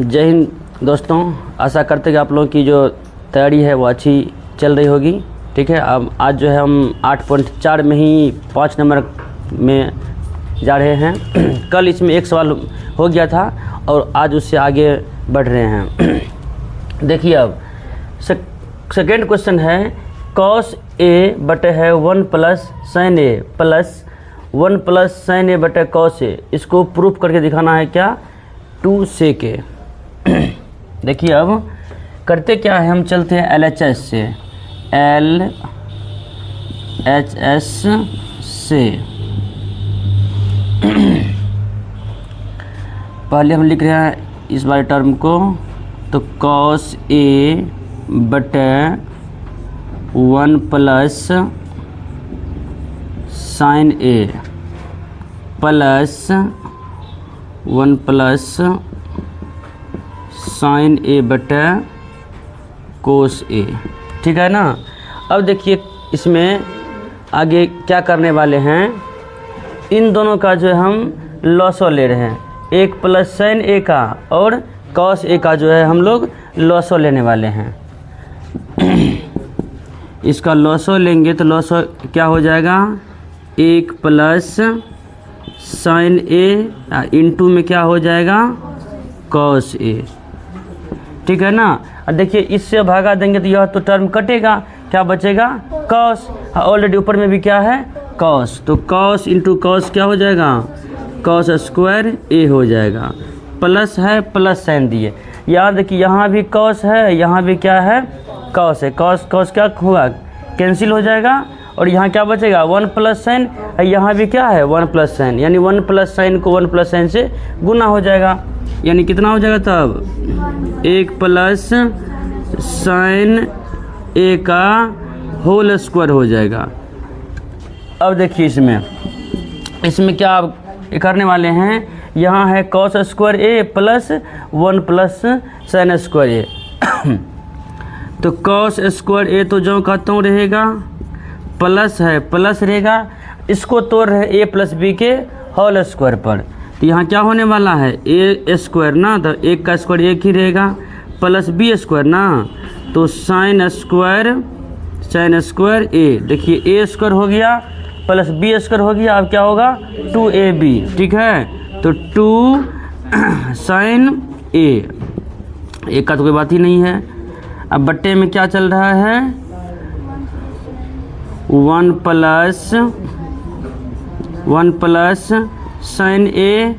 जय हिंद दोस्तों, आशा करते हैं कि आप लोगों की जो तैयारी है वो अच्छी चल रही होगी। ठीक है, अब आज जो है हम 8.4 में ही 5 नंबर में जा रहे हैं। कल इसमें एक सवाल हो गया था और आज उससे आगे बढ़ रहे हैं। देखिए, अब सेकेंड क्वेश्चन है cos a बटे है 1 plus sin a plus 1 plus sin a बटे cos a। इसको प्रूफ करके दिखाना है क्या, 2 sec a। देखिए, अब करते क्या है, हम चलते हैं LHS से, LHS से। पहले हम लिख रहे हैं इस वाले टर्म को, तो cos a बटे 1 plus sin a plus 1 plus sin a बटे cos a। ठीक है ना। अब देखिए, इसमें आगे क्या करने वाले हैं, इन दोनों का जो है हम लॉसो ले रहे हैं, 1 प्लस sin a का और cos a का जो है हम लोग लॉसो लेने वाले हैं। इसका लॉसो लेंगे तो लॉसो क्या हो जाएगा, 1 प्लस sin a इंटू में क्या हो जाएगा, cos a। ठीक है ना। और देखिए, इससे भागा देंगे तो यह तो टर्म कटेगा, क्या बचेगा, cos। ऑलरेडी ऊपर में भी क्या है, cos, तो cos इंटू cos क्या हो जाएगा, cos स्क्वायर a हो जाएगा। प्लस है, प्लस साइन दिए, याद देखिए यहाँ भी cos है, यहाँ भी क्या है, cos है। cos क्या होगा, कैंसिल हो जाएगा और यहाँ क्या बचेगा, 1 प्लस साइन। यहाँ भी क्या है, 1 प्लस साइन, यानी 1 प्लस साइन को 1 प्लस साइन से गुना हो जाएगा, यानी कितना हो जाएगा तब, 1 प्लस साइन a का होल स्क्वायर हो जाएगा। अब देखिए, इसमें क्या आप करने वाले हैं, यहाँ है cos square a plus 1 plus sine square a। तो cos स्क्वायर a तो जो का त्यों रहेगा, प्लस है, प्लस रहेगा, इसको तोड़ रहे a प्लस b के होल स्क्वायर पर, तो यहाँ क्या होने वाला है, a स्क्वायर ना, तो 1 का स्क्वायर 1 ही रहेगा, प्लस b स्क्वायर ना, तो साइन स्क्वायर a। देखिए, a स्क्वायर हो गया प्लस b स्क्वायर हो गया, अब क्या होगा, 2ab। ठीक है, तो 2 साइन a का तो कोई बात ही नहीं है। अब बट्टे में क्या चल रहा है, 1 प्लस साइन a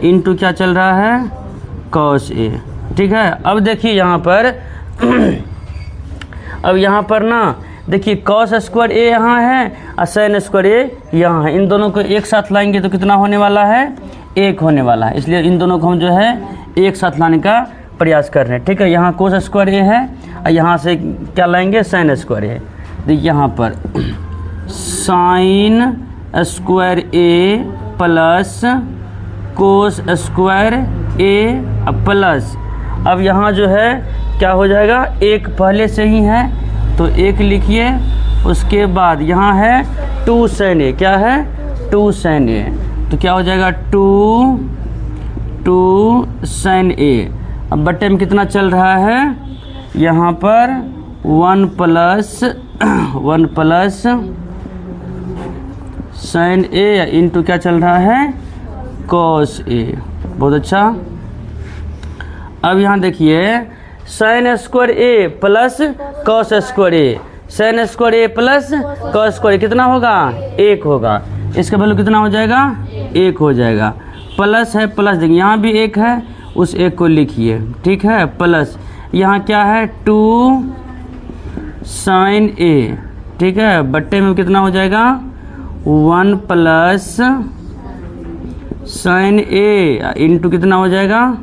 इंटू क्या चल रहा है, cos a। ठीक है। अब देखिए यहाँ पर अब यहाँ पर ना देखिए, cos स्क्वायर a यहाँ है और साइन स्क्वायर a यहाँ है, इन दोनों को एक साथ लाएंगे तो कितना होने वाला है, 1 होने वाला है। इसलिए इन दोनों को हम जो है एक साथ लाने का प्रयास कर रहे हैं। ठीक है, यहाँ cos स्क्वायर a है और यहाँ से क्या लाएंगे, साइन स्क्वायर a। देखिए यहाँ पर sine square a plus cos square a plus, अब यहाँ जो है क्या हो जाएगा, 1 पहले से ही है तो 1 लिखिए, उसके बाद यहाँ है 2 साइन a, क्या है, 2 साइन a, तो क्या हो जाएगा 2 साइन a। अब बट्टे में कितना चल रहा है, यहाँ पर 1 प्लस साइन a इंटू क्या चल रहा है, cos a। बहुत अच्छा। अब यहाँ देखिए, sine square a plus cos square a, sine square a plus cos square कितना होगा, 1 होगा, इसका वैल्यू कितना हो जाएगा, 1 हो जाएगा। प्लस है, प्लस देखिए यहाँ भी 1 है, उस 1 को लिखिए। ठीक है, प्लस यहाँ क्या है, 2 साइन a। ठीक है, बट्टे में कितना हो जाएगा, 1 प्लस साइन a इंटू कितना हो जाएगा,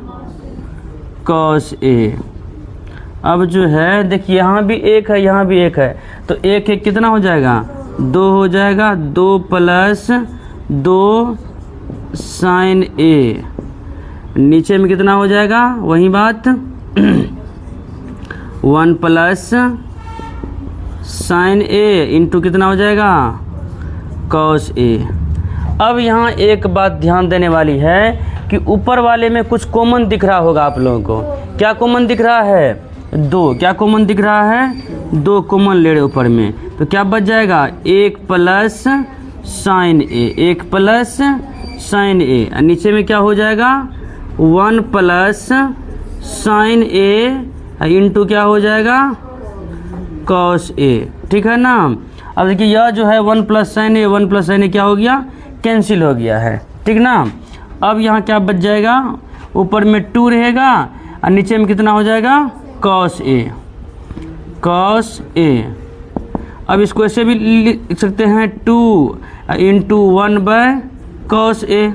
cos a। अब जो है देखिए, यहाँ भी 1 है, यहाँ भी 1 है, तो 1 कितना हो जाएगा, 2 हो जाएगा, 2 प्लस 2 साइन a। नीचे में कितना हो जाएगा, वही बात, 1 प्लस साइन a इंटू कितना हो जाएगा, cos a। अब यहाँ एक बात ध्यान देने वाली है कि ऊपर वाले में कुछ कॉमन दिख रहा होगा आप लोगों को। क्या कॉमन दिख रहा है? 2। क्या कॉमन दिख रहा है? 2 कॉमन ले रहे ऊपर में, तो क्या बच जाएगा? 1 प्लस साइन ए, 1 प्लस साइन ए, और नीचे में क्या हो जाएगा? 1 प्लस साइन ए इंटू क्या हो जाएगा? Cos A. ठीक है ना। अब देखिए यह जो है 1 प्लस साइन ए, 1 प्लस साइन ए क्या हो गया? कैंसिल हो गया है। ठीक ना। अब यहाँ क्या बच जाएगा? ऊपर में 2 रहेगा और नीचे में कितना हो जाएगा? Cos A, cos A. अब इसको ऐसे भी लिख सकते हैं 2 इंटू 1 बाय कॉस ए।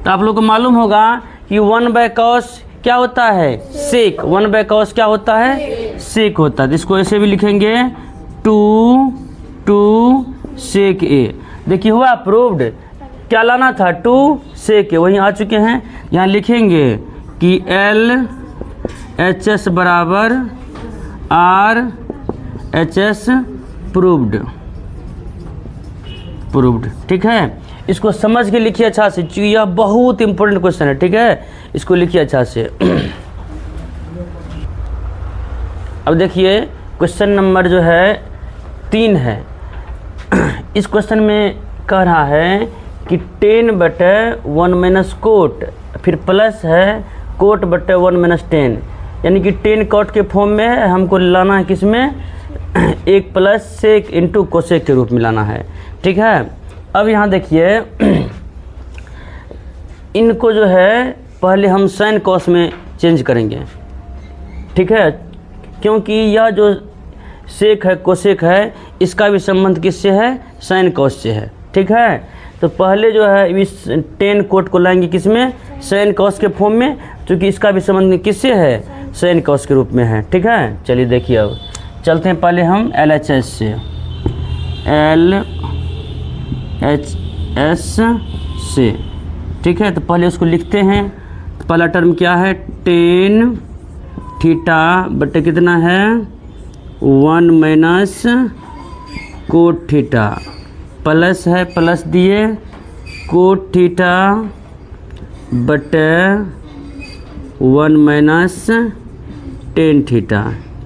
तो आप लोग को मालूम होगा कि 1 बाय कॉस क्या होता है? सेक। 1 बाय कॉस क्या होता है? सेक होता है। तो इसको ऐसे भी लिखेंगे 2 सेक ए। देखिए हुआ प्रूव्ड। क्या लाना था? 2 सेक ए, वहीं आ चुके हैं। यहाँ लिखेंगे कि LHS बराबर RHS प्रूव्ड। ठीक है। इसको समझ के लिखिए अच्छा से, क्योंकि यह बहुत इंपॉर्टेंट क्वेश्चन है। ठीक है, इसको लिखिए अच्छा से। अब देखिए क्वेश्चन नंबर जो है 3 है। इस क्वेश्चन में कह रहा है कि 10/1 माइनस कोट, फिर प्लस है कोट/1 माइनस 10, यानी कि 10 कोट के फॉर्म में है। हमको लाना है किसमें? 1 प्लस सेक इंटू कोसेक के रूप में लाना है। ठीक है। अब यहाँ देखिए इनको जो है पहले हम साइन कॉस में चेंज करेंगे। ठीक है, क्योंकि यह जो सेक है कोसेक है, इसका भी संबंध किससे है? साइन कॉस से है। ठीक है, तो पहले जो है इस 10 कोट को लाएंगे किसमें? साइन कॉस के फॉर्म में, क्योंकि इसका भी संबंध किससे है? साइन कॉस के रूप में है। ठीक है, चलिए देखिए अब चलते हैं पहले हम LHS से। LHS से। ठीक है, तो पहले उसको लिखते हैं। पहला टर्म क्या है? 10 थीटा बटे कितना है? 1 माइनस कोट थीटा, प्लस है, प्लस दिए कोट थीटा बटे 1 माइनस 10 थीटा।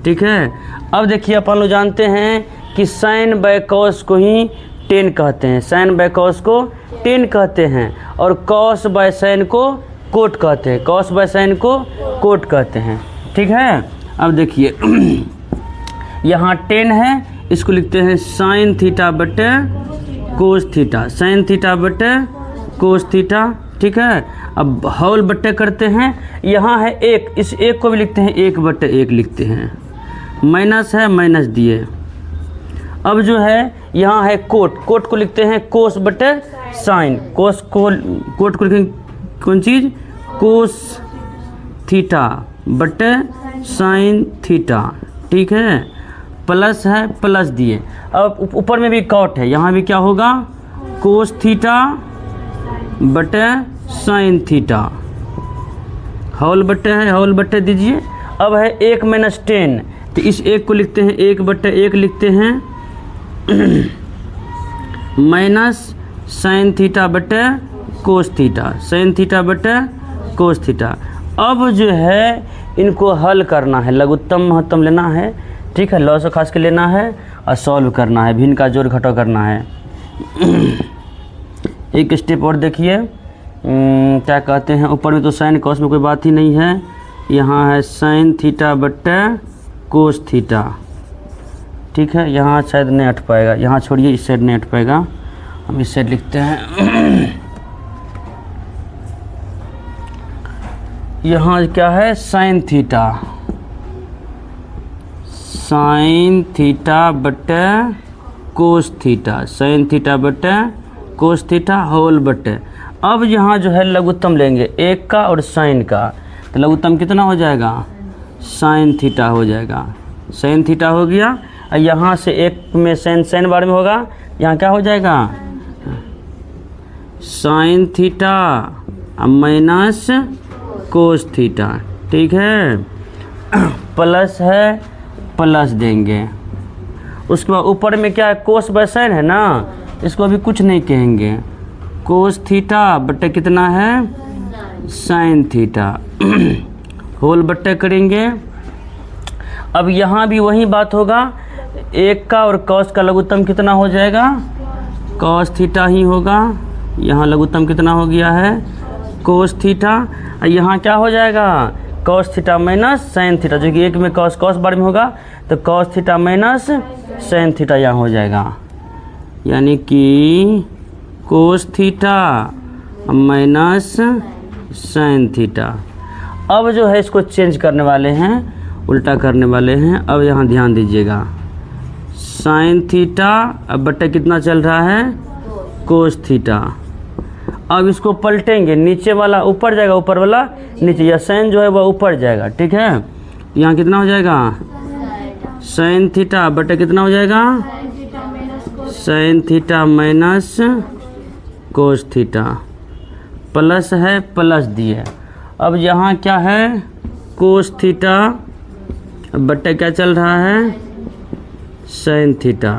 ठीक है। अब देखिए अपन लोग जानते हैं कि साइन बाय कॉस को ही 10 कहते हैं, साइन बाय कॉस को 10 कहते हैं, और कॉस बाय साइन को कोट कहते हैं, कॉस बाय साइन को कोट कहते हैं। ठीक है। अब देखिए यहाँ 10 है, इसको लिखते हैं साइन थीटा बटे कोस थीटा, साइन थीटा बटे कोस थीटा। ठीक है। अब होल बटे करते हैं। यहाँ है 1, इस 1 को भी लिखते हैं 1/1 लिखते हैं, माइनस है, माइनस दिए। अब जो है यहाँ है कोट, कोट को लिखते हैं कोस बटे साइन, कोस को कोट को लिखेंगे कौन चीज़? कोस थीटा बटे साइन थीटा। ठीक है, प्लस है, प्लस दिए। अब ऊपर में भी कॉट है, यहाँ भी क्या होगा? कोस थीटा बटे साइन थीटा, होल बटे है, होल बटे दीजिए। अब है 1 माइनस 10, तो इस 1 को लिखते हैं 1/1 लिखते हैं, माइनस साइन थीटा बटे कोस थीटा, साइन थीटा बटे कोस थीटा। अब जो है इनको हल करना है, लघुत्तम महत्तम लेना है। ठीक है, लॉस खास के लेना है और सॉल्व करना है, भिन्न का जोड़ घटाव करना है। एक स्टेप और देखिए क्या कहते हैं। ऊपर में तो साइन कॉस में कोई बात ही नहीं है, यहाँ है साइन थीटा बटे कोस थीटा। ठीक है, यहाँ शायद नहीं हट पाएगा, यहाँ छोड़िए, इस साइड नहीं हट पाएगा, हम इस साइड लिखते हैं। यहाँ क्या है? साइन थीटा, साइन थीटा बटे कोस थीटा, साइन थीटा बटे कोस थीटा होल बटे। अब यहाँ जो है लघुत्तम लेंगे 1 का और साइन का, तो लघुत्तम कितना हो जाएगा? साइन थीटा हो जाएगा, साइन थीटा हो गया। और यहाँ से 1 में साइन, साइन बार में होगा, यहाँ क्या हो जाएगा? Sign theta minus cos theta. ठीक है, प्लस है, प्लस देंगे। उसके बाद ऊपर में क्या है? कोस बाय साइन है ना, इसको अभी कुछ नहीं कहेंगे, कोस थीटा बटे कितना है साइन थीटा होल बट्टे करेंगे। अब यहाँ भी वही बात होगा, एक का और कॉस का लघुत्तम कितना हो जाएगा कॉस थीटा ही होगा। यहाँ लघुत्तम कितना हो गया है कोस थीटा। यहाँ क्या हो जाएगा cos theta minus sine theta, जो कि एक में कॉस कॉस बार में होगा तो cos theta minus sine theta यहाँ हो जाएगा, यानी कि cos theta minus sine theta. अब जो है इसको चेंज करने वाले हैं, उल्टा करने वाले हैं। अब यहाँ ध्यान दीजिएगा, साइन थीटा अब बट्टे कितना चल रहा है कोस थीटा। अब इसको पलटेंगे, नीचे वाला ऊपर जाएगा, ऊपर वाला नीचे, या साइन जो है वह ऊपर जाएगा, ठीक है। यहाँ कितना हो जाएगा साइन थीटा बटे कितना हो जाएगा sign theta minus cos theta, plus है प्लस दिए। अब यहाँ क्या है कोस थीटा बटे क्या चल रहा है साइन थीटा।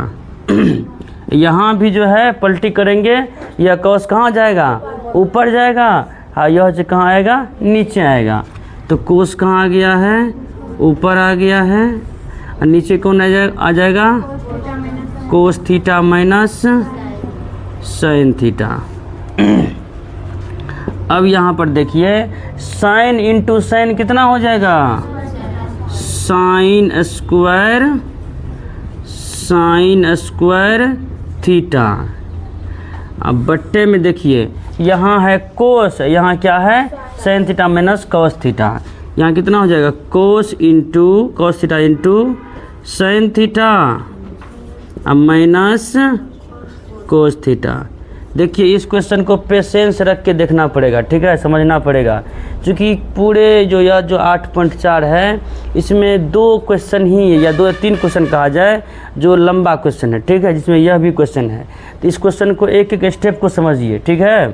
यहाँ भी जो है पलटी करेंगे, यह कॉस कहाँ जाएगा ऊपर जाएगा, हाँ यह जो कहाँ आएगा नीचे आएगा। तो कोस कहाँ आ गया है ऊपर आ गया है, और नीचे कौन आ जाएगा cos theta minus sine theta. अब यहाँ पर देखिए साइन इंटू साइन कितना हो जाएगा साइन स्क्वायर थीटा। अब बट्टे में देखिए यहाँ है कोस, यहाँ क्या है sine theta minus cos theta. यहाँ कितना हो जाएगा cos into cos theta into sine theta अब माइनस कोस थीटा। देखिए इस क्वेश्चन को पेशेंस रख के देखना पड़ेगा, ठीक है, समझना पड़ेगा, क्योंकि पूरे जो यह जो 8.4 है इसमें 2 क्वेश्चन ही है, या 2 या 3 क्वेश्चन कहा जाए जो लंबा क्वेश्चन है, ठीक है, जिसमें यह भी क्वेश्चन है। तो इस क्वेश्चन को एक एक स्टेप को समझिए, ठीक है।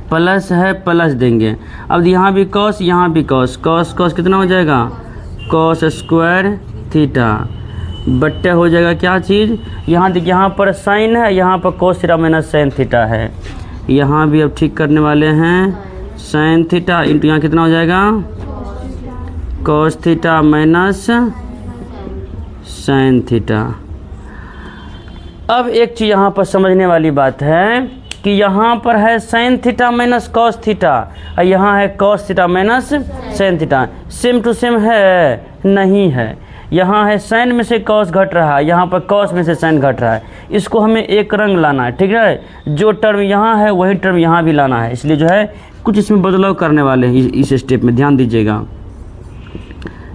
प्लस है प्लस देंगे। अब यहाँ भी कॉस यहाँ भी कॉस, कॉस कॉस कितना हो जाएगा कॉस स्क्वायर थीटा बट्टे हो जाएगा क्या चीज़, यहाँ देखिए यहाँ पर साइन है, यहाँ पर cos theta minus sine theta है। यहाँ भी अब ठीक करने वाले हैं, साइन थीटा इंटू यहाँ कितना हो जाएगा cos theta minus sine theta. अब एक चीज़ यहाँ पर समझने वाली बात है कि यहाँ पर है sine theta minus cos theta और यहाँ है cos theta minus sine theta, same to same है नहीं है। यहाँ है साइन में से कॉस घट रहा है, यहाँ पर कॉस में से साइन घट रहा है। इसको हमें एक रंग लाना है, ठीक है, जो टर्म यहाँ है वही टर्म यहाँ भी लाना है, इसलिए जो है कुछ इसमें बदलाव करने वाले हैं इस स्टेप में, ध्यान दीजिएगा।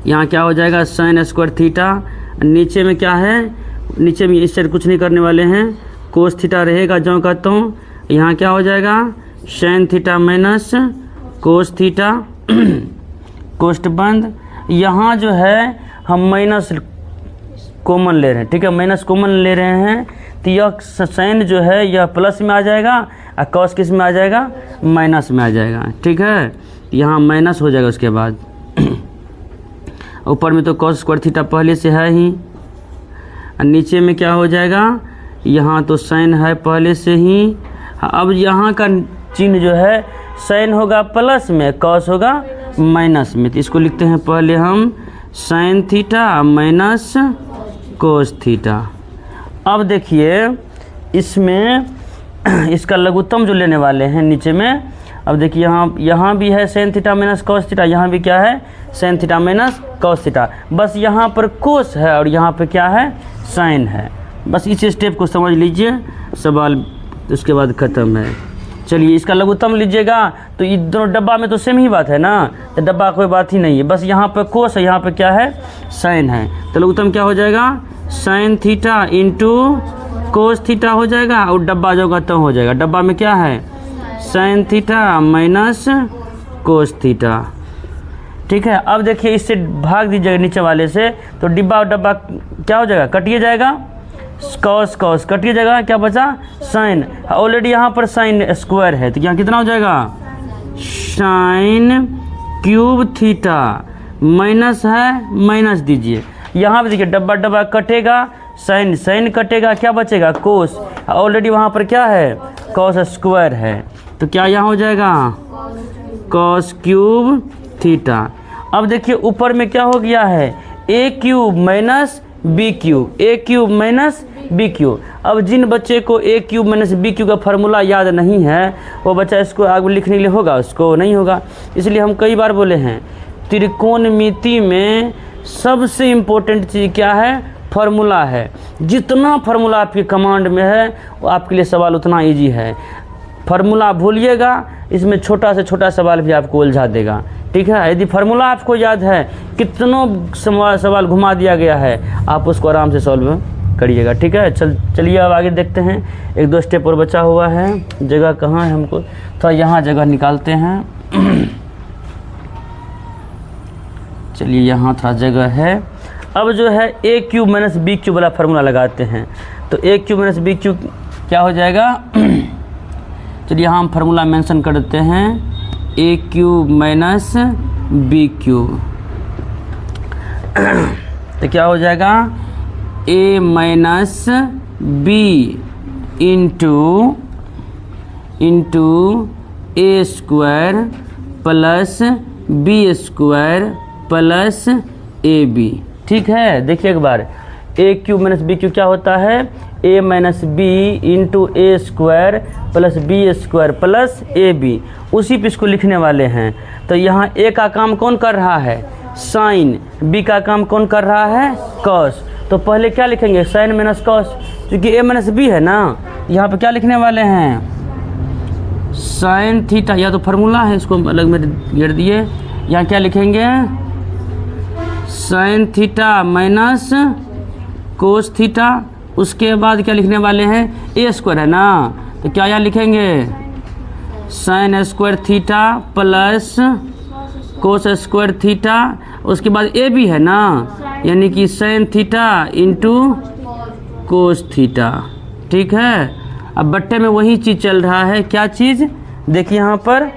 यहाँ क्या हो जाएगा साइन स्क्वायर थीटा, नीचे में क्या है नीचे में इस साइड कुछ नहीं करने वाले हैं, कोस थीटा रहेगा जो कहता हूँ। यहाँ क्या हो जाएगा sign theta minus cos theta कोष्ठ बंद। यहाँ जो है हम माइनस कॉमन ले रहे हैं, ठीक है, माइनस कॉमन ले रहे हैं तो यह साइन जो है यह प्लस में आ जाएगा और कॉस किस में आ जाएगा माइनस में आ जाएगा, ठीक है। यहाँ माइनस हो जाएगा, उसके बाद ऊपर में तो कॉस स्क्वायर थीटा पहले से है ही, और नीचे में क्या हो जाएगा यहाँ तो साइन है पहले से ही। अब यहाँ का चिन्ह जो है साइन होगा प्लस में, कॉस होगा माइनस में, तो इसको लिखते हैं पहले हम sign theta minus cos theta. अब देखिए इसमें इसका लघुत्तम जो लेने वाले हैं नीचे में, अब देखिए यहाँ भी है sine theta minus cos theta, यहाँ भी क्या है sine theta minus cos theta, बस यहाँ पर कोस है और यहाँ पे क्या है साइन है। बस इस स्टेप को समझ लीजिए, सवाल उसके बाद ख़त्म है। चलिए इसका लघुत्तम लीजिएगा तो ये दोनों डब्बा में तो सेम ही बात है ना, तो डब्बा कोई बात ही नहीं है, बस यहाँ पे कोस है यहाँ पे क्या है साइन है, तो लघुत्तम क्या हो जाएगा sine theta into cos theta हो जाएगा और डब्बा जो खत्म हो जाएगा। डब्बा में क्या है sine theta minus cos theta, ठीक है। अब देखिए इससे भाग दीजिएगा नीचे वाले से, तो डिब्बा और डब्बा क्या हो जाएगा कटिए जाएगा, कॉस कॉस कटिए जाएगा, क्या बचा साइन, ऑलरेडी यहाँ पर साइन स्क्वायर है तो यहाँ कितना हो जाएगा साइन क्यूब थीटा, माइनस है माइनस दीजिए, यहाँ पे देखिए डब्बा डब्बा कटेगा, साइन साइन कटेगा, क्या बचेगा कोस, ऑलरेडी वहाँ पर क्या है कॉस स्क्वायर है, तो क्या यहाँ हो जाएगा कॉस क्यूब थीटा। अब देखिए ऊपर में क्या हो गया है ए क्यूब माइनस बी क्यूब, ए क्यूब माइनस बी क्यूब। अब जिन बच्चे को ए क्यूब माइनस बी क्यूब का फार्मूला याद नहीं है वो बच्चा इसको आगे लिखने के लिए होगा, उसको नहीं होगा। इसलिए हम कई बार बोले हैं त्रिकोणमिति में सबसे इम्पोर्टेंट चीज़ क्या है, फार्मूला है। जितना फार्मूला आपके कमांड में है वो आपके लिए सवाल उतना इजी है। फार्मूला भूलिएगा, इसमें छोटा से छोटा सवाल भी आपको उलझा देगा, ठीक है। यदि फार्मूला आपको याद है, कितनों सवाल घुमा दिया गया है, आप उसको आराम से सॉल्व करिएगा, ठीक है। चलिए अब आगे देखते हैं, एक दो स्टेप और बचा हुआ है। जगह कहाँ है, हमको थोड़ा यहाँ जगह निकालते हैं। चलिए यहाँ थोड़ा जगह है। अब जो है ए क्यूब माइनस बी क्यूब वाला फार्मूला लगाते हैं, तो ए क्यूब माइनस बी क्यूब क्या हो जाएगा। चलिए यहाँ हम फार्मूला मेंशन कर देते हैं, A cube minus B cube, तो क्या हो जाएगा A minus B into A square plus B square plus A B, ठीक है। देखिए एक बार, A cube minus B cube क्या होता है, A minus B into A square plus B square plus A B, उसी पे इसको लिखने वाले हैं। तो यहाँ ए का काम कौन कर रहा है, साइन, बी का काम कौन कर रहा है, कॉस। तो पहले क्या लिखेंगे, साइन माइनस कॉस, क्योंकि ए माइनस बी है ना। यहाँ पे क्या लिखने वाले हैं, साइन थीटा, या तो फार्मूला है, इसको अलग में घेर दिए। यहाँ क्या लिखेंगे, sign theta minus cos theta. उसके बाद क्या लिखने वाले हैं, ए स्क्वायर है ना, तो क्या यहाँ लिखेंगे, sine square theta plus cos square theta. उसके बाद ए भी है ना, यानी कि sine theta into cos theta, ठीक है। अब बट्टे में वही चीज़ चल रहा है, क्या चीज़, देखिए यहाँ पर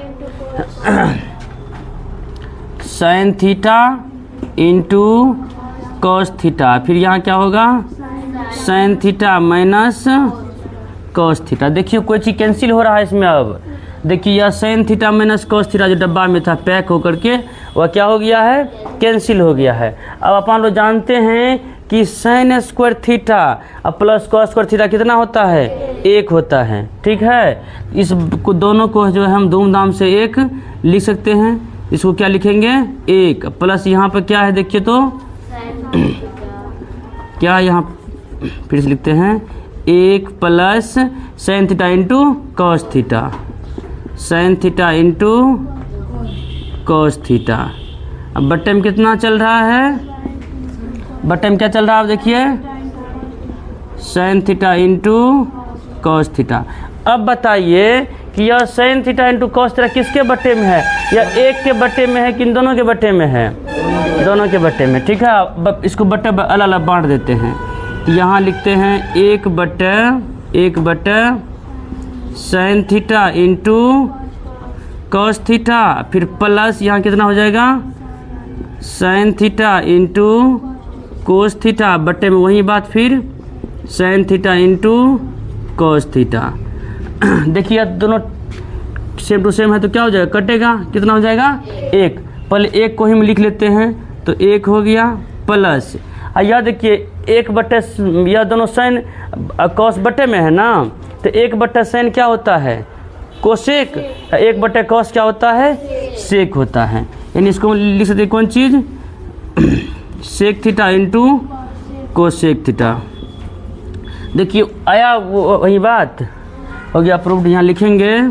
sine theta into cos theta, फिर यहाँ क्या होगा, sign theta minus cos theta. देखिए कोई चीज़ कैंसिल हो रहा है इसमें। अब देखिए यह sign theta minus cos theta जो डब्बा में था पैक होकर के, वह क्या हो गया है, कैंसिल हो गया है। अब अपन लोग जानते हैं कि साइन स्क्वायर थीटा और प्लस कॉस स्क्वायर थीटा कितना होता है, एक होता है, ठीक है। इस दोनों को जो है हम धूमधाम से एक लिख सकते हैं। इसको क्या लिखेंगे, एक प्लस यहाँ पर क्या है, देखिए तो क्या यहाँ फिर से लिखते हैं, एक plus sine theta into cos theta, sine theta into cos theta. अब बट्टे में कितना चल रहा है, बट्टे में क्या चल रहा है, आप देखिए sine theta into cos theta. अब बताइए कि यह sine theta into cos theta किसके बट्टे में है, या एक के बट्टे में है कि इन दोनों के बट्टे में है, दोनों के बट्टे में, ठीक है। अब इसको बट्टे अलग अलग बांट देते हैं। तो यहाँ लिखते हैं एक बट्टे sine theta into cos theta, फिर प्लस यहाँ कितना हो जाएगा, sine theta into cos theta, बट्टे में वही बात, फिर sine theta into cos theta. देखिए दोनों सेम टू सेम है, तो क्या हो जाएगा, कटेगा, कितना हो जाएगा, एक। पहले एक को ही हम लिख लेते हैं, तो एक हो गया प्लस, यह देखिए एक बट्टे, यह दोनों साइन कॉस बट्टे में है ना, तो एक बट्टा साइन क्या होता है, कोसेक, एक बट्टे कॉस क्या होता है, सेक होता है। यानी इसको लिख सकते हैं कौन चीज़, sec theta into cosec theta. देखिए आया वही बात, हो गया प्रूव्ड। यहाँ लिखेंगे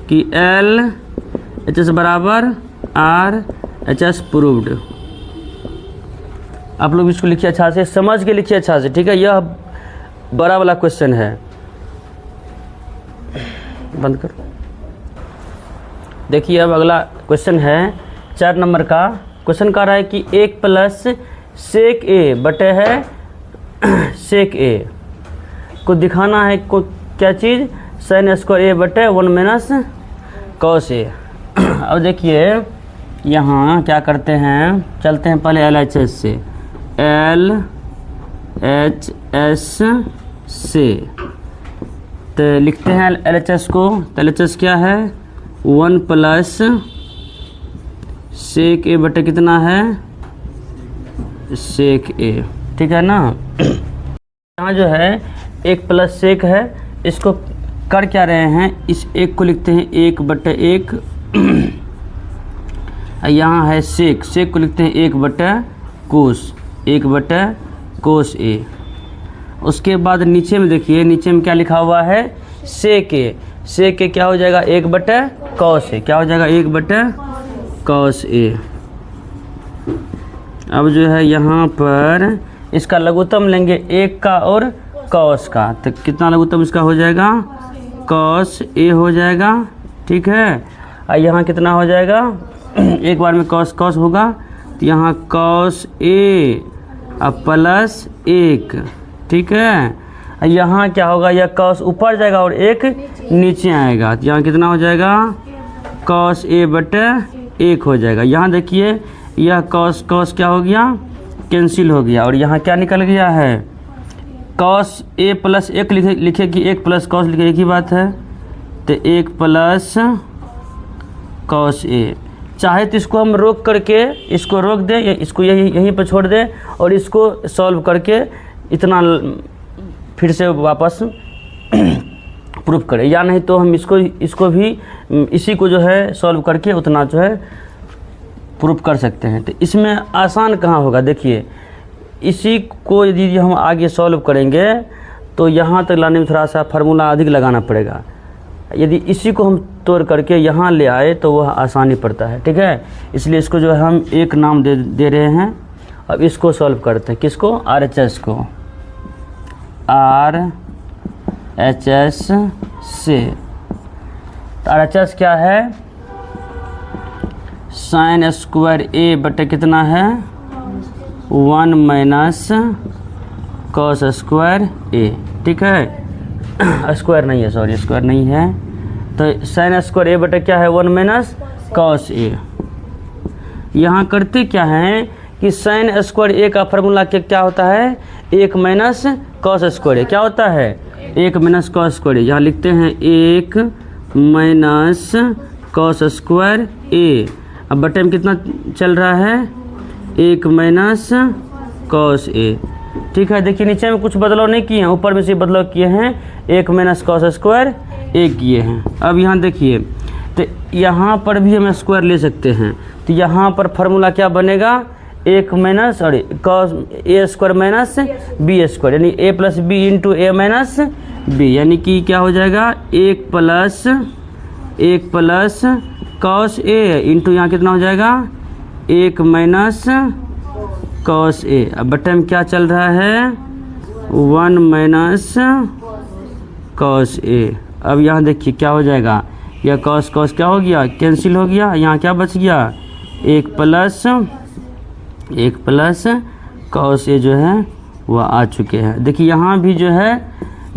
कि एल एच एस बराबर आर एच एस प्रूव्ड। आप लोग इसको लिखिए अच्छा से, समझ के लिखिए अच्छा से, ठीक है। यह बड़ा वाला क्वेश्चन है, बंद कर। देखिए अब अगला क्वेश्चन है 4 नंबर का। क्वेश्चन कह रहा है कि 1 प्लस सेक ए बटे है सेक ए को दिखाना है, को क्या चीज़, साइन स्क्वायर ए बटे 1 माइनस कॉस ए। अब देखिए यहाँ क्या करते हैं, चलते हैं पहले LHS से, LHS से तो लिखते हैं LHS को। तो LHS क्या है 1 प्लस सेक ए बटे कितना है सेक ए, ठीक है ना। यहाँ जो है 1 प्लस सेक है, इसको कर क्या रहे हैं, इस एक को लिखते हैं 1 बटे 1। यहाँ है सेक, सेक को लिखते हैं 1 बटे कोस, 1 बटे कोस ए। उसके बाद नीचे में देखिए, नीचे में क्या लिखा हुआ है सेक ए, सेक ए क्या हो जाएगा 1 बटे कॉस ए, क्या हो जाएगा 1 बटे कॉस ए। अब जो है यहाँ पर इसका लघुत्तम लेंगे 1 का और कॉस का, तो कितना लघुत्तम इसका हो जाएगा कॉस ए हो जाएगा, ठीक है। और यहाँ कितना हो जाएगा एक बार में कॉस कॉस होगा, तो यहाँ कॉस ए अब प्लस 1, ठीक है। यहाँ क्या होगा, यह कॉस ऊपर जाएगा और 1 नीचे आएगा, तो यहाँ कितना हो जाएगा कॉस ए बटे 1 हो जाएगा। यहाँ देखिए यह कॉस कॉस क्या हो गया कैंसिल हो गया, और यहाँ क्या निकल गया है कॉस ए प्लस 1 लिखे कि 1 प्लस कॉस लिखे, एक ही बात है। तो 1 प्लस कॉस ए, चाहे तो इसको हम रोक करके इसको रोक दें, इसको यहीं पर छोड़ दें और इसको सॉल्व करके इतना फिर से वापस प्रूफ करें, या नहीं तो हम इसको भी इसी को जो है सॉल्व करके उतना जो है प्रूफ कर सकते हैं। तो इसमें आसान कहाँ होगा, देखिए इसी को यदि हम आगे सॉल्व करेंगे तो यहाँ तक लाने में थोड़ा सा फार्मूला अधिक लगाना पड़ेगा। यदि इसी को हम तोड़ करके यहाँ ले आए तो वह आसानी पड़ता है, ठीक है। इसलिए इसको जो है हम एक नाम दे रहे हैं। अब इसको सॉल्व करते हैं, किसको RHS को, RHS से। तो RHS क्या है साइन स्क्वायर ए बटे कितना है 1 माइनस कॉस स्क्वायर ए, ठीक है। स्क्वायर नहीं है, सॉरी स्क्वायर नहीं है, तो साइन स्क्वायर ए बटे क्या है 1 माइनस कॉस ए। यहाँ करते क्या है कि साइन स्क्वायर ए का फार्मूला क्या होता है 1 माइनस कॉस स्क्वायर ए, क्या होता है 1 माइनस कॉस स्क्वायर ए। यहाँ लिखते हैं 1 माइनस कॉस स्क्वायर ए। अब बटे में कितना चल रहा है 1 माइनस कॉस ए, ठीक है। देखिए नीचे में कुछ बदलाव नहीं किए हैं, ऊपर में से बदलाव किए हैं 1 माइनस कॉस स्क्वायर ए किए हैं। अब यहाँ देखिए, तो यहाँ पर भी हम स्क्वायर ले सकते हैं, तो यहाँ पर फार्मूला क्या बनेगा 1 minus sorry cos A square minus B square, यानी ए plus B into A minus B, यानी कि क्या हो जाएगा 1 प्लस कॉस ए इंटू यहाँ कितना हो जाएगा 1 माइनस कॉस ए। अब बटे में क्या चल रहा है 1 माइनस कॉस ए। अब यहाँ देखिए क्या हो जाएगा, यह कॉस कॉस क्या हो गया कैंसिल हो गया, यहाँ क्या बच गया 1 प्लस कॉस ए जो है वह आ चुके हैं। देखिए यहाँ भी जो है,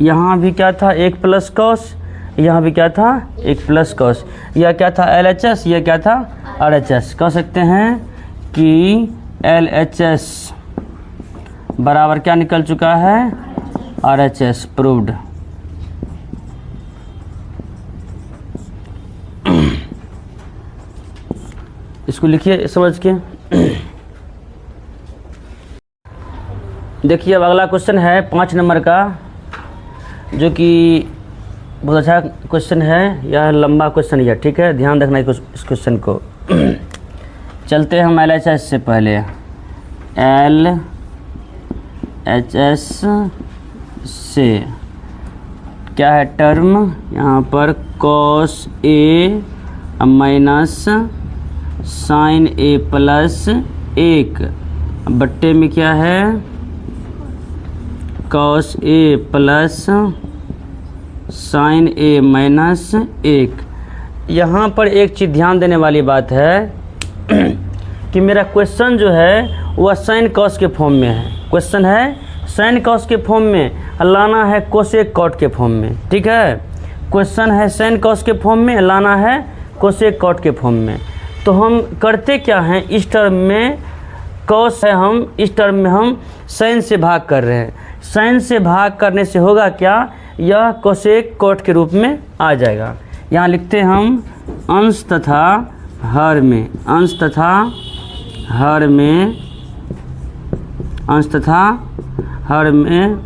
यहाँ भी क्या था 1 प्लस कॉस, यहाँ भी क्या था 1 प्लस कॉस, यह क्या था LHS, यह क्या था RHS। कह सकते हैं कि LHS बराबर क्या निकल चुका है RHS प्रूव्ड। इसको लिखिए समझ के। देखिए अब अगला क्वेश्चन है 5 नंबर का, जो कि बहुत अच्छा क्वेश्चन है, यह लंबा क्वेश्चन है, ठीक है, ध्यान रखना इस क्वेश्चन को। चलते हैं हम LHS से पहले, LHS से क्या है टर्म यहाँ पर cos A minus sine A plus 1 बट्टे में क्या है cos A plus sine A minus 1। यहाँ पर एक चीज़ ध्यान देने वाली बात है कि मेरा क्वेश्चन जो है वह साइन कॉस के फॉर्म में है, क्वेश्चन है साइन कॉस के फॉर्म में, लाना है कोसेक कॉट के फॉर्म में, ठीक है। क्वेश्चन है साइन कॉस के फॉर्म में, लाना है कोसेक कॉट के फॉर्म में। तो हम करते क्या हैं, इस टर्म में कॉस है, हम इस टर्म में हम साइन से भाग कर रहे हैं। साइन से भाग करने से होगा क्या यह कोसेक कोट के रूप में आ जाएगा। यहाँ लिखते हैं हम अंश तथा हर में, अंश तथा हर में, अंश तथा हर में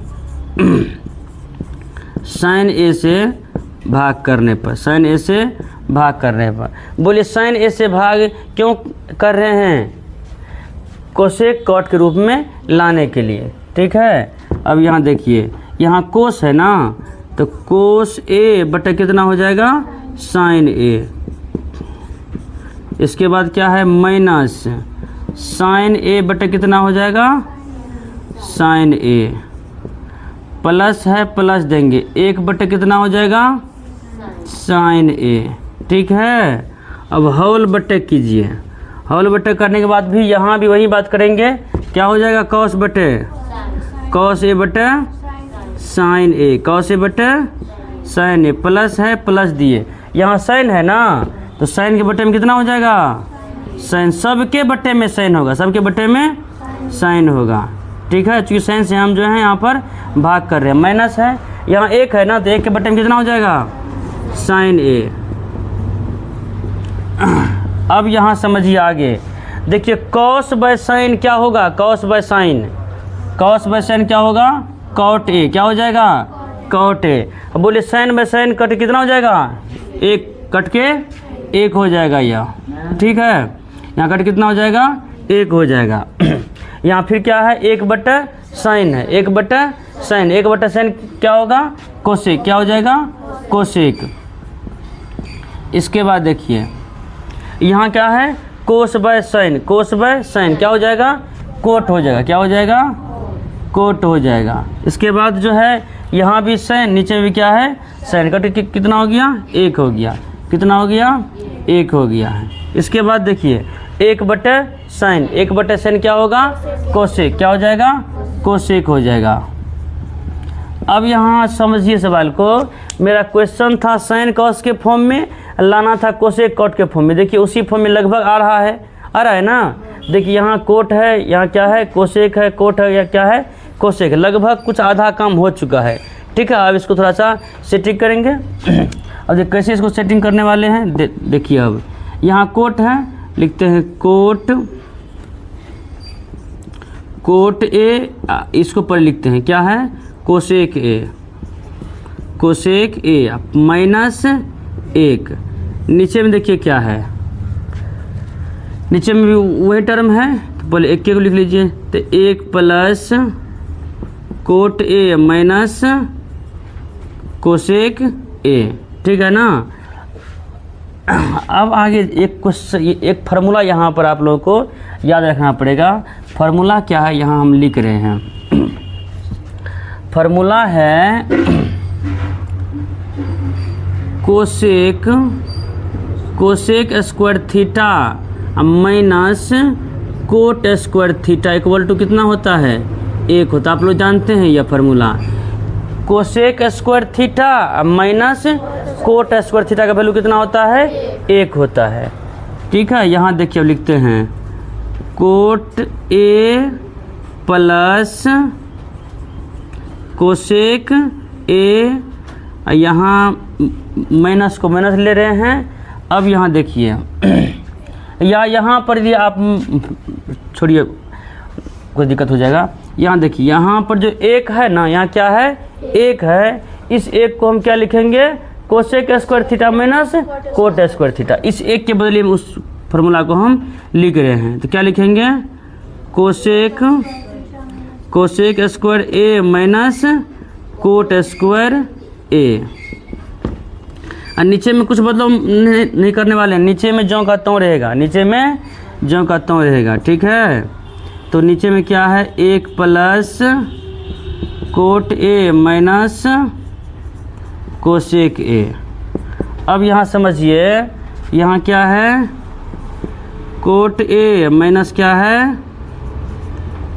साइन ए से भाग करने पर, साइन ए से भाग करने पर। बोलिए साइन ए से भाग क्यों कर रहे हैं? कोसेक कॉट के रूप में लाने के लिए। ठीक है, अब यहाँ देखिए, यहाँ कोस है ना, तो कोस ए बटे कितना हो जाएगा? साइन ए। इसके बाद क्या है? माइनस साइन ए बटे कितना हो जाएगा? साइन ए। प्लस है, प्लस देंगे, 1 बटे कितना हो जाएगा? साइन ए। ठीक है, अब होल बटे कीजिए। होल बटे करने के बाद भी यहाँ भी वही बात करेंगे। क्या हो जाएगा? कॉस बटे कॉस ए बटे साइन ए, कॉस ए बटे साइन ए। प्लस है, प्लस दिए, यहाँ साइन है ना, तो साइन के बटे में कितना हो जाएगा? साइन। सबके बटे में साइन होगा, सबके बटे में साइन होगा। ठीक है, चूँकि साइन से हम जो है यहाँ पर भाग कर रहे हैं। माइनस है, यहाँ 1 है ना, तो 1 के बटे में कितना हो जाएगा? साइन ए। अब यहाँ समझिए आगे, देखिए कॉस बाय साइन क्या होगा? Cos by sine, cos by sine क्या होगा? Cot A. क्या हो जाएगा? Cot A. अब बोलिए साइन बाय साइन कट कितना हो जाएगा? 1 कट के 1 हो जाएगा यह। ठीक है, यहाँ कट कितना हो जाएगा? 1 हो जाएगा। यहाँ फिर क्या है? 1 बटा साइन है, 1 बटा साइन, 1 बटा साइन क्या होगा? कोसेक। क्या हो जाएगा? कोसेक। इसके बाद देखिए यहाँ क्या है? Cos by sine, cos by sine क्या हो जाएगा? कोट हो जाएगा। क्या हो जाएगा? कोट हो जाएगा। इसके बाद जो है यहाँ भी साइन, नीचे भी क्या है? साइन। कट कितना हो गया? 1 हो गया। कितना हो गया? 1 हो गया है। इसके बाद देखिए 1 बटे साइन, 1 बटे साइन क्या होगा? कोसेक। क्या हो जाएगा? कोसेक हो जाएगा। अब यहाँ समझिए सवाल को, मेरा क्वेश्चन था साइन कॉस के फॉर्म में, लाना था कोसेक कॉट के फॉर्म में। देखिए उसी फॉर्म में लगभग आ रहा है ना। देखिए यहाँ कोट है, यहाँ क्या है? कोसेक है, कोट है, या क्या है? कोसेक। लगभग कुछ आधा काम हो चुका है। ठीक है, अब इसको थोड़ा सा सेटिंग करेंगे। अब कैसे इसको सेटिंग करने वाले हैं देखिए। अब यहाँ कोट है, लिखते हैं कोट, कोट ए, इसको पर लिखते हैं क्या है? कोसेक ए, कोसेक ए माइनस 1। नीचे में देखिए क्या है? नीचे में भी वही टर्म है, तो पहले 1 को लिख लीजिए। तो 1 plus coat A minus cosec A. ठीक है ना। अब आगे एक फार्मूला यहाँ पर आप लोगों को याद रखना पड़ेगा। फार्मूला क्या है? यहाँ हम लिख रहे हैं, फार्मूला है cosec square theta minus cot square theta equal to कितना होता है? 1 होता है। आप लोग जानते हैं यह formula. Cosec square theta minus cot square theta का वैल्यू कितना होता है? 1 होता है। ठीक है, यहाँ देखिए अब लिखते हैं कोट ए प्लस कोसेक ए, यहाँ माइनस को माइनस ले रहे हैं। अब यहाँ देखिए या यहाँ पर भी आप छोड़िए, कोई दिक्कत हो जाएगा। यहाँ देखिए, यहाँ पर जो 1 है ना, यहाँ क्या है? 1 है। इस 1 को हम क्या लिखेंगे? Cosec square theta minus cot square theta. इस 1 के बदले में उस फार्मूला को हम लिख रहे हैं। तो क्या लिखेंगे? कोसेक स्क्वायर ए माइनस कोट स्क्वायर ए। और नीचे में कुछ बदलाव नहीं करने वाले हैं। नीचे में ज्यों का त्यों रहेगा, नीचे में ज्यों का त्यों रहेगा। ठीक है, तो नीचे में क्या है? 1 plus coat A minus cosec ए। अब यहाँ समझिए, यहाँ क्या है? कोट ए माइनस क्या है?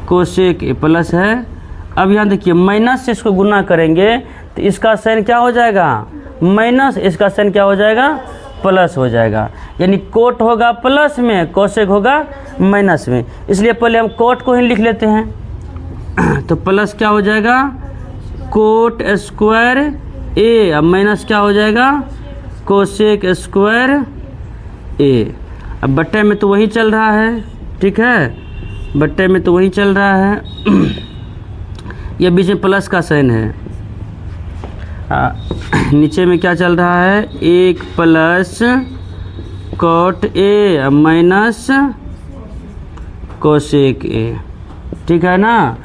कोसेक ए प्लस है। अब यहाँ देखिए माइनस से इसको गुना करेंगे तो इसका साइन क्या हो जाएगा? माइनस, इसका साइन क्या हो जाएगा? प्लस हो जाएगा। यानी कोट होगा प्लस में, कोसेक होगा माइनस में। इसलिए पहले हम कोट को ही लिख लेते हैं। तो प्लस क्या हो जाएगा? कोट स्क्वायर ए, अब माइनस क्या हो जाएगा, कोसेक स्क्वायर ए। अब बट्टे में तो वही चल रहा है, ठीक है, बट्टे में तो वही चल रहा है। ये बीच में प्लस का साइन है, नीचे में क्या चल रहा है, एक plus coat A minus cosec A, ठीक है ना।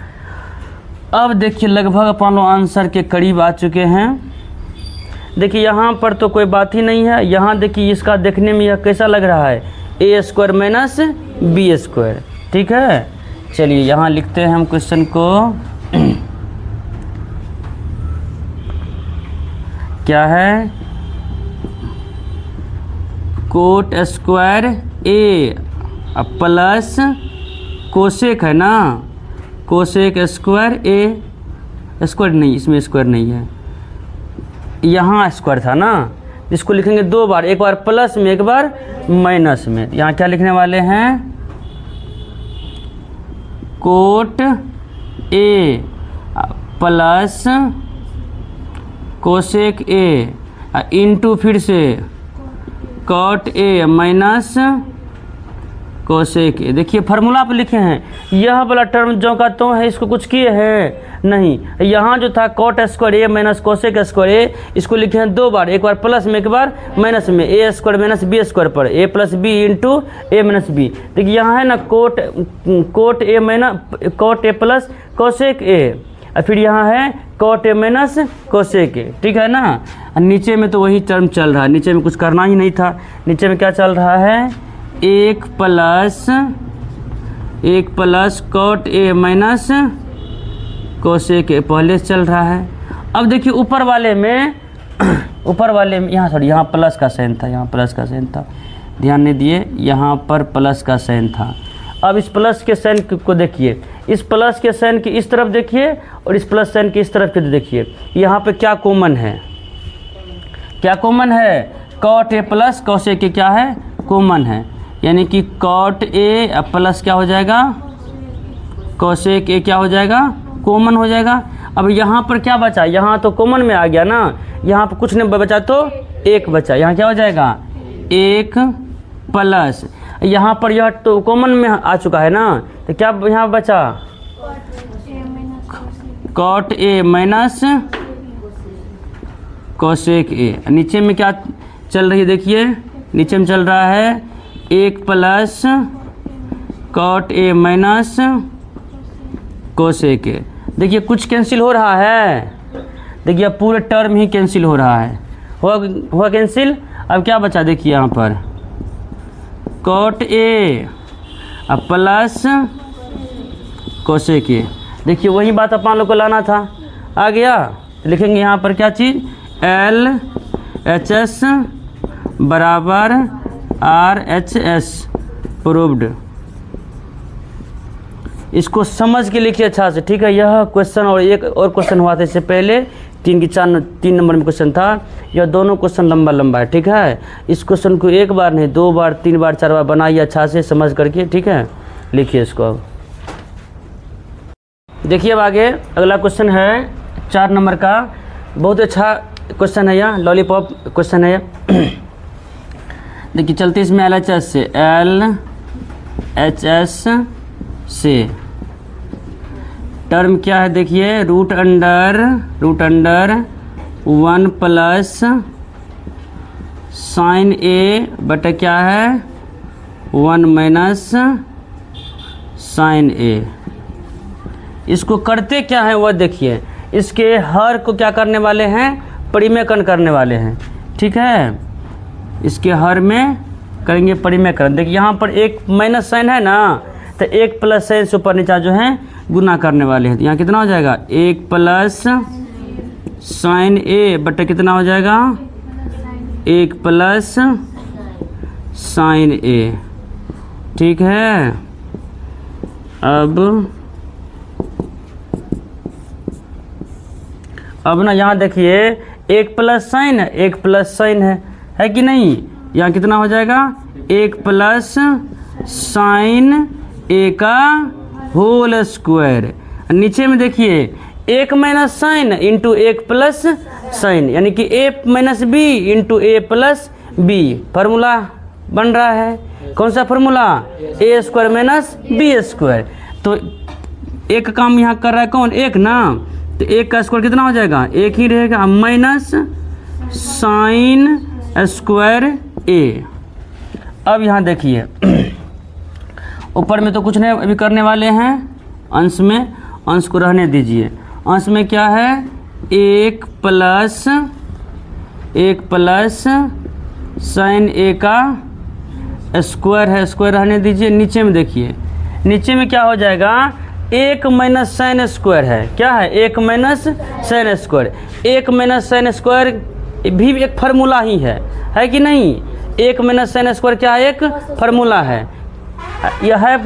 अब देखिए लगभग अपन लोग आंसर के करीब आ चुके हैं। देखिए यहाँ पर तो कोई बात ही नहीं है। यहाँ देखिए इसका देखने में यह कैसा लग रहा है, ए स्क्वायर माइनस बी स्क्वायर, ठीक है। चलिए यहाँ लिखते हैं हम क्वेश्चन को। क्या है, कोट स्क्वायर ए प्लस कोसेक है ना, कोसेक स्क्वायर ए, स्क्वायर नहीं, इसमें स्क्वायर नहीं है, यहाँ स्क्वायर था ना, इसको लिखेंगे दो बार, एक बार प्लस में एक बार माइनस में। यहाँ क्या लिखने वाले हैं, cot A plus cosec A into फिर से cot A minus cosec A. देखिए फार्मूला पे लिखे हैं, यह वाला टर्म जो का तो है, इसको कुछ किए हैं नहीं। यहाँ जो था कॉट स्क्वायर ए माइनस कोसेक स्क्वायर ए, इसको लिखे हैं दो बार, एक बार प्लस में एक बार माइनस में, A square minus B square पर A plus B into A minus B. देखिए यहाँ है ना cot A minus cot A plus cosec A, और फिर यहाँ है cot A minus cosec A, ठीक है ना। नीचे में तो वही टर्म चल रहा है, नीचे में कुछ करना ही नहीं था। नीचे में क्या चल रहा है, एक plus cot A minus cosec A पहले से चल रहा है। अब देखिए ऊपर वाले में यहाँ सॉरी, यहाँ प्लस का साइन था, यहाँ प्लस का साइन था, ध्यान नहीं दिए, यहाँ पर प्लस का साइन था। अब इस प्लस के साइन को देखिए, इस प्लस के साइन की इस तरफ देखिए और इस प्लस साइन की इस तरफ के देखिए, यहाँ पे क्या कॉमन है, क्या कॉमन है, cot A plus cosec A क्या है, कॉमन है, यानी कि कॉट ए प्लस क्या हो जाएगा, कोसेक ए क्या हो जाएगा, कॉमन हो जाएगा। अब यहाँ पर क्या बचा, यहाँ तो कॉमन में आ गया ना, यहाँ पर कुछ नहीं बचा तो एक बचा, यहाँ क्या हो जाएगा, एक प्लस, यहाँ पर यह तो कॉमन में आ चुका है ना, तो क्या यहाँ बचा, cot A minus cosec A. नीचे में क्या चल रही है, देखिए नीचे में चल रहा है एक plus cot A minus cosec A. देखिए कुछ कैंसिल हो रहा है, देखिए पूरे टर्म ही कैंसिल हो रहा है, हुआ कैंसिल। अब क्या बचा, देखिए यहाँ पर cot A plus cosec A. देखिए वही बात अपन लोग को लाना था, आ गया। लिखेंगे यहाँ पर क्या चीज़, एल एच एस बराबर आर एच एस प्रूव्ड। इसको समझ के लिखिए अच्छा से, ठीक है। यह क्वेश्चन और एक और क्वेश्चन हुआ था इससे पहले, 3 नंबर में क्वेश्चन था। यह दोनों क्वेश्चन लंबा है, ठीक है। इस क्वेश्चन को एक बार नहीं, 2 बार 3 बार 4 बार बनाइए अच्छा से समझ करके, ठीक है। लिखिए इसको। अब देखिए अब आगे अगला क्वेश्चन है 4 नंबर का, बहुत अच्छा क्वेश्चन है यह, लॉलीपॉप क्वेश्चन है यह। देखिए चलते इसमें एल एच एस से, एल एच एस से टर्म क्या है, देखिए रूट अंडर 1 प्लस साइन ए बटा क्या है 1 माइनस साइन ए। इसको करते क्या है वह देखिए, इसके हर को क्या करने वाले हैं, परिमेयकरण करने वाले हैं, ठीक है। इसके हर में करेंगे परिमेयकरण। देखिए यहाँ पर एक माइनस साइन है ना, तो एक प्लस साइन से ऊपर नीचा जो है गुना करने वाले हैं। तो यहाँ कितना हो जाएगा, 1 प्लस साइन ए बटे कितना हो जाएगा, 1 प्लस साइन ए, ठीक है। अब ना यहाँ देखिए 1 प्लस साइन है, 1 प्लस साइन है कि नहीं। यहाँ कितना हो जाएगा, 1 प्लस साइन ए का होल स्क्वायर। नीचे में देखिए एक माइनस साइन इंटू एक प्लस साइन, यानी कि ए माइनस बी इंटू ए प्लस बी फार्मूला बन रहा है। कौन सा फार्मूला? ए स्क्वायर माइनस बी स्क्वायर। तो एक काम यहाँ कर रहा है कौन? एक ना, तो एक का स्क्वायर कितना हो जाएगा? एक ही रहेगा, माइनस साइन स्क्वायर ए। अब यहाँ देखिए ऊपर में तो कुछ नहीं अभी करने वाले हैं, अंश में, अंश को रहने दीजिए। अंश में क्या है? एक प्लस साइन ए का स्क्वायर है, स्क्वायर रहने दीजिए। नीचे में देखिए, नीचे में क्या हो जाएगा? एक माइनस साइन स्क्वायर है, क्या है? एक माइनस साइन स्क्वायर। एक माइनस साइन स्क्वायर भी एक फार्मूला ही है कि नहीं? एक माइनस साइन स्क्वायर क्या है? एक फार्मूला है। यह है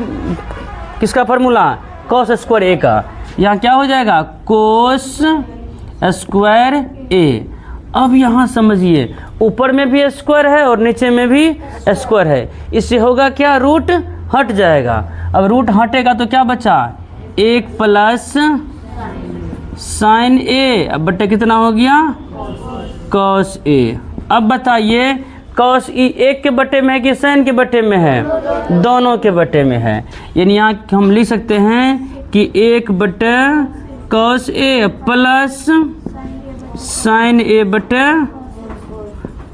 किसका फार्मूला? कॉस स्क्वायर ए का। यहाँ क्या हो जाएगा? कोस स्क्वायर ए। अब यहाँ समझिए, ऊपर में भी स्क्वायर है और नीचे में भी स्क्वायर है, इससे होगा क्या? रूट हट जाएगा। अब रूट हटेगा तो क्या बचा? एक प्लस साइन ए, अब बटे कितना हो गया? Cos A. अब बताइए कॉस ई एक के बटे में है कि साइन के बटे में है? दोनों के बटे में है। यानी यहाँ हम लिख सकते हैं कि एक बटे कॉस ए प्लस साइन ए बटे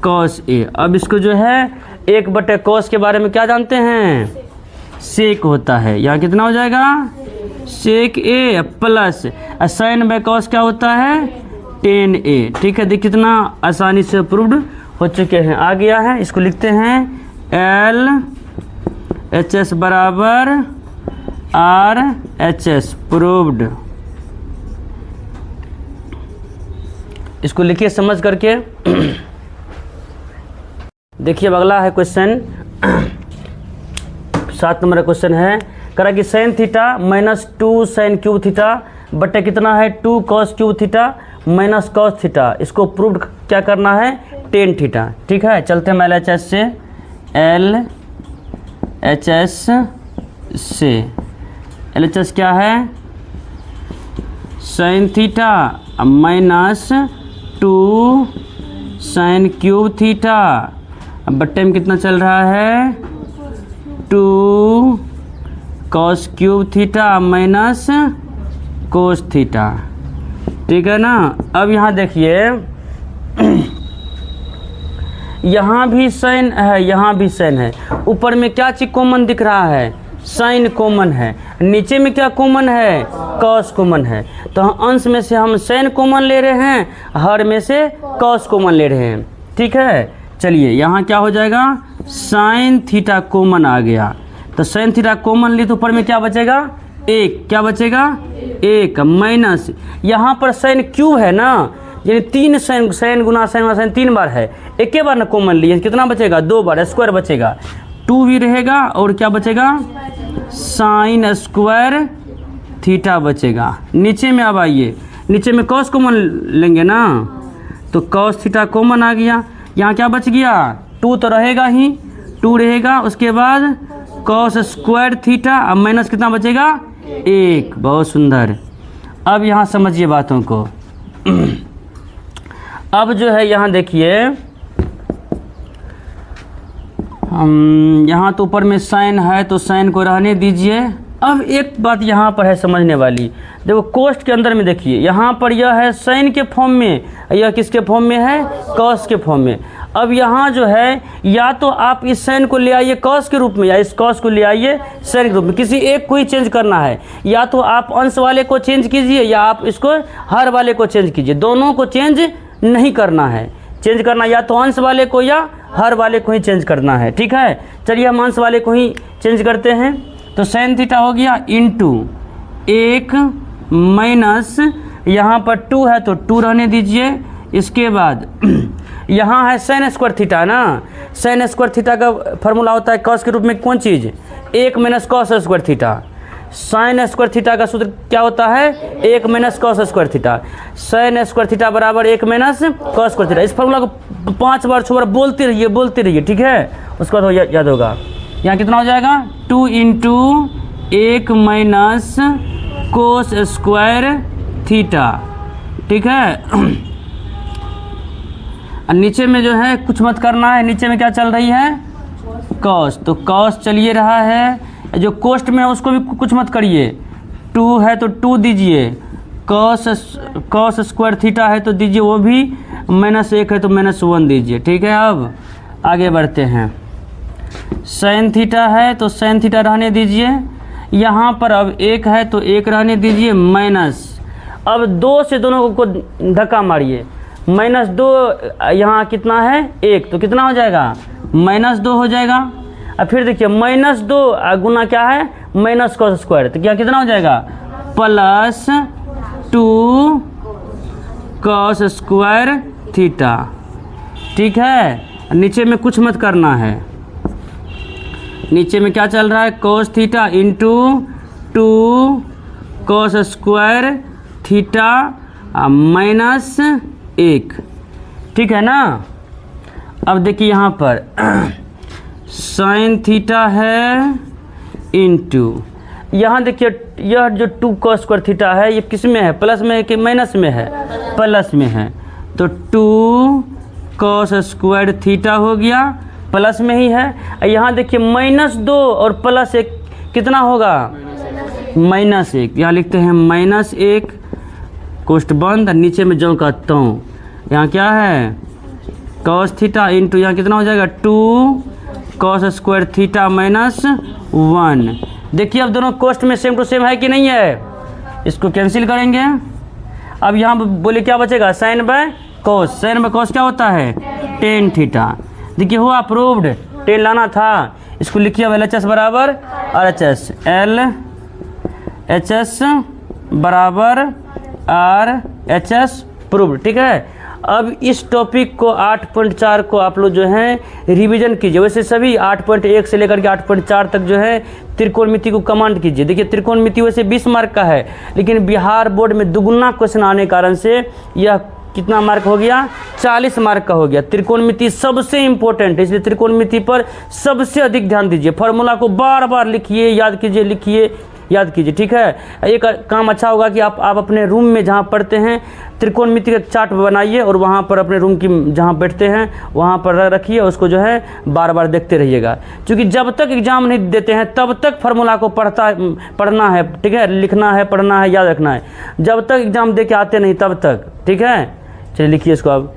कॉस ए। अब इसको जो है एक बटे कॉस के बारे में क्या जानते हैं? सेक होता है। यहाँ कितना हो जाएगा? सेक ए प्लस साइन बाय कॉस क्या होता है? टेन ए। ठीक है, देखिए कितना आसानी से प्रूव्ड हो चुके हैं। आ गया है, इसको लिखते हैं एल एच एस बराबर आर एच एस, प्रूव्ड। इसको लिखिए समझ करके। देखिए अगला है क्वेश्चन 7 नंबर का क्वेश्चन है। करा कि sign theta minus 2 sine cube theta बटे कितना है? 2 cos cube theta minus cos theta. इसको प्रूव्ड क्या करना है? Tan theta. ठीक है, चलते हैं एल एच एस से। एल एच एस क्या है? Sine theta minus 2 sine cube theta, अब बट्टे में कितना चल रहा है? 2 cos cube theta minus cos theta. ठीक है ना। अब यहाँ देखिए यहाँ भी साइन है, यहाँ भी साइन है। ऊपर में क्या चीज कॉमन दिख रहा है? साइन कॉमन है। नीचे में क्या कॉमन है? कॉस कॉमन है। तो अंश में से हम साइन कॉमन ले रहे हैं, हर में से कॉस कॉमन ले रहे हैं। ठीक है, चलिए यहाँ क्या हो जाएगा? साइन थीटा कॉमन आ गया। तो साइन थीटा कॉमन ली तो ऊपर में क्या बचेगा? एक। क्या बचेगा? एक माइनस, यहाँ पर साइन क्यूब है ना, यानी 3 साइन गुना साइन 3 बार है, एक के बार ना कॉमन लिए, कितना बचेगा? 2 बार, स्क्वायर बचेगा, 2 भी रहेगा और क्या बचेगा? साइन स्क्वायर थीटा बचेगा। नीचे में अब आइए, नीचे में कॉस कॉमन लेंगे ना, तो कॉस थीटा कॉमन आ गया। यहाँ क्या बच गया? 2 तो रहेगा ही, 2 रहेगा, उसके बाद कॉस स्क्वायर थीटा, अब माइनस कितना बचेगा? 1। बहुत सुंदर। अब यहाँ समझिए बातों को। अब जो है यहाँ देखिए, हम यहाँ तो ऊपर में साइन है तो साइन को रहने दीजिए। अब एक बात यहाँ पर है समझने वाली, देखो कोस्ट के अंदर में देखिए, यहाँ पर यह है साइन के फॉर्म में, यह किसके फॉर्म में है? कॉस के फॉर्म में। अब यहाँ जो है, या तो आप इस साइन को ले आइए कॉस के रूप में, या इस कॉस को ले आइए साइन के रूप में, किसी एक को ही चेंज करना है। या तो आप अंश वाले को चेंज कीजिए, या आप इसको हर वाले को चेंज कीजिए, दोनों को चेंज नहीं करना है। चेंज करना या तो अंश वाले को या हर वाले को ही चेंज करना है। ठीक है, चलिए हम अंश वाले को ही चेंज करते हैं। तो साइन थीटा हो गया इंटू 1 माइनस, यहाँ पर 2 है तो 2 रहने दीजिए। इसके बाद यहाँ है साइन स्क्वायर थीटा ना, साइन स्क्वायर थीटा का फॉर्मूला होता है कॉस के रूप में कौन चीज़? 1 minus cos square theta. Sine square theta का सूत्र क्या होता है? 1 minus cos square theta. Sine square theta बराबर 1 माइनस कॉस स्क्वायर थीटा। इस फॉर्मूला को 5 बार 6 बार बोलते रहिए, ठीक है, उसका तो याद होगा। यहाँ कितना हो जाएगा? 2 into 1 minus cos square theta, ठीक है। और नीचे में जो है कुछ मत करना है, नीचे में क्या चल रही है, कॉस, तो कॉस चलिए रहा है। जो कोष्ट में है उसको भी कुछ मत करिए, 2 है तो 2 दीजिए, कॉस स्क्वायर थीटा है तो दीजिए वो भी, -1 है तो -1 दीजिए, ठीक है। अब आगे बढ़ते हैं, साइन थीटा है तो साइन थीटा रहने दीजिए, यहाँ पर अब 1 है तो 1 रहने दीजिए, माइनस, अब 2 से दोनों को धक्का मारिए, -2 यहाँ कितना है 1, तो कितना हो जाएगा, -2 हो जाएगा। अब फिर देखिए -2 गुना क्या है, माइनस कॉस स्क्वायर, तो क्या कितना हो जाएगा, +2 कॉस स्क्वायर थीटा, ठीक है। नीचे में कुछ मत करना है, नीचे में क्या चल रहा है, cos theta into 2 cos square theta -1, ठीक है ना। अब देखिए यहाँ पर साइन थीटा है इंटू, यहाँ देखिए यह जो 2 कॉस स्क्वायर थीटा है ये किस में है, प्लस में है कि माइनस में है, प्लस में है, तो 2 कॉस स्क्वायर थीटा हो गया, प्लस में ही है। यहाँ देखिए -2 और +1 कितना होगा, -1, यहाँ लिखते हैं -1, कोष्ट बंद, नीचे में जो का त्यों, यहाँ क्या है, कॉस थीटा इंटू यहाँ कितना हो जाएगा, 2 कॉस स्क्वायर थीटा -1। देखिए अब दोनों कोष्ट में सेम टू सेम है कि नहीं है, इसको कैंसिल करेंगे। अब यहाँ बोले क्या बचेगा, sine by cos, sine by cos क्या होता है, टेन थीटा। देखिए हुआ अप्रूव्ड, 10 लाना था, इसको लिखिए अब LHS बराबर RHS, LHS बराबर RHS प्रूव्ड, ठीक है। अब इस टॉपिक को 8.4 को आप लोग जो है रिवीजन कीजिए, वैसे सभी 8.1 से लेकर के 8.4 तक जो है त्रिकोणमिति को कमांड कीजिए। देखिए त्रिकोणमिति वैसे 20 मार्क का है, लेकिन बिहार बोर्ड में दुगुना क्वेश्चन आने के कारण से यह कितना मार्क हो गया, 40 मार्क का हो गया। त्रिकोणमिति सबसे इंपॉर्टेंट है, इसलिए त्रिकोणमिति पर सबसे अधिक ध्यान दीजिए। फॉर्मूला को बार बार लिखिए, याद कीजिए, लिखिए, याद कीजिए, ठीक है। एक काम अच्छा होगा कि आप अपने रूम में जहाँ पढ़ते हैं त्रिकोणमिति का चार्ट बनाइए और वहाँ पर अपने रूम की जहाँ बैठते हैं वहाँ पर रखिए, उसको जो है बार बार देखते रहिएगा, क्योंकि जब तक एग्जाम नहीं देते हैं तब तक फार्मूला को पढ़ना है, ठीक है, लिखना है, पढ़ना है, याद रखना है। जब तक एग्जाम दे के आते नहीं तब तक, ठीक है। चलिए लिखिए इसको अब।